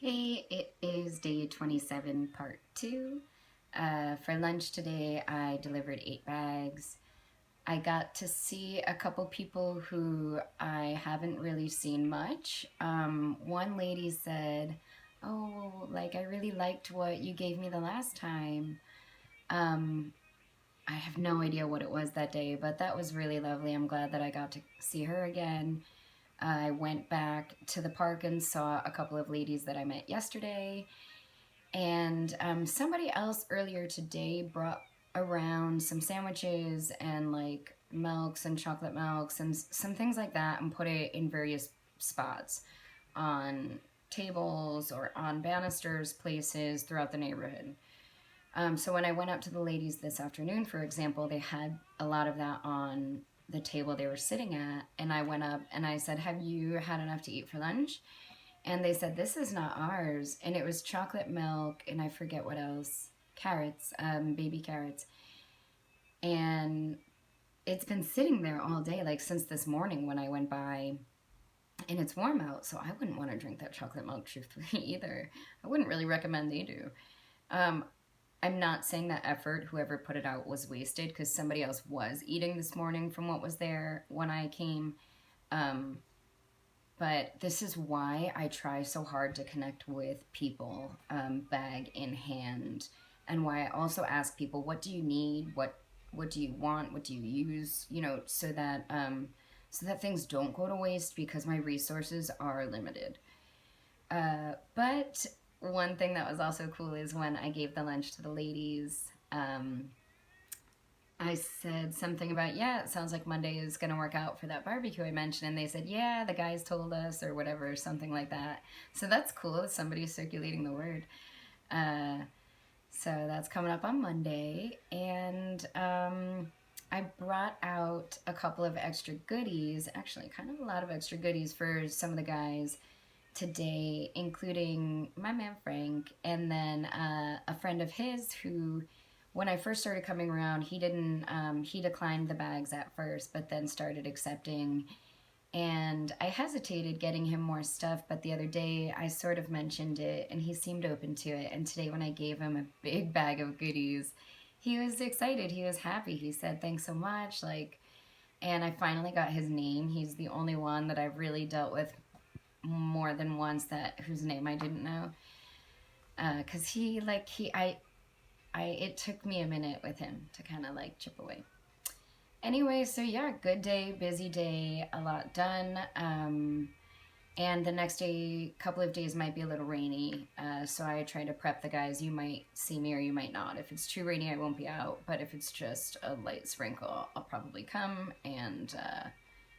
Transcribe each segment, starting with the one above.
Hey, it is day 27, part 2. For lunch today, I delivered 8 bags. I got to see a couple people who I haven't really seen much. One lady said, "Oh, like I really liked what you gave me the last time." Um, I have no idea what it was that day, but that was really lovely. I'm glad that I got to see her again. I went back to the park and saw a couple of ladies that I met yesterday. And somebody else earlier today brought around some sandwiches and like milks and chocolate milks and some things like that and put it in various spots on tables or on banisters, places throughout the neighborhood. So when I went up to the ladies this afternoon, for example, they had a lot of that on the table they were sitting at. And I went up and I said, "Have you had enough to eat for lunch?" And they said, "This is not ours." And it was chocolate milk and I forget what else. Carrots, baby carrots. And it's been sitting there all day, like since this morning when I went by. And it's warm out, so I wouldn't want to drink that chocolate milk, truthfully, either. I wouldn't really recommend they do. Um, I'm not saying that effort, whoever put it out, was wasted because somebody else was eating this morning from what was there when I came. Um, but this is why I try so hard to connect with people, bag in hand, and why I also ask people, "What do you need? What do you want? What do you use?" So that things don't go to waste because my resources are limited. But one thing that was also cool is when I gave the lunch to the ladies. I said something about, "Yeah, it sounds like Monday is going to work out for that barbecue I mentioned." And they said, "Yeah, the guys told us," or whatever, something like that. So that's cool. Somebody's circulating the word. Uh, so that's coming up on Monday. And I brought out a couple of extra goodies, actually, kind of a lot of extra goodies for some of the guys today, including my man Frank, and then a friend of his who, when I first started coming around, he declined the bags at first, but then started accepting. And I hesitated getting him more stuff, but the other day I sort of mentioned it and he seemed open to it. And today, when I gave him a big bag of goodies, he was excited. He was happy. He said, "Thanks so much." And I finally got his name. He's the only one that I've really dealt with more than once that whose name I didn't know. Cause it took me a minute with him to kind of like chip away. Anyway, so yeah, good day, busy day, a lot done. And the next day, couple of days might be a little rainy. So I try to prep the guys. You might see me or you might not. If it's too rainy, I won't be out. But if it's just a light sprinkle, I'll probably come and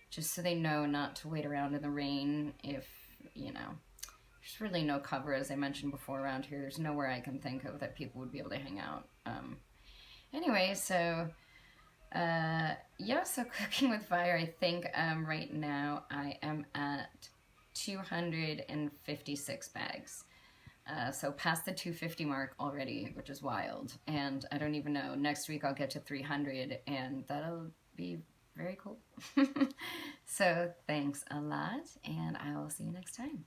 just so they know not to wait around in the rain if, you know, there's really no cover, as I mentioned before, around here. There's nowhere I can think of that people would be able to hang out. Anyway, so yeah, so cooking with fire, I think right now I am at 256 bags. So past the 250 mark already, which is wild. And I don't even know, next week I'll get to 300 and that'll be very cool. So thanks a lot and I will see you next time.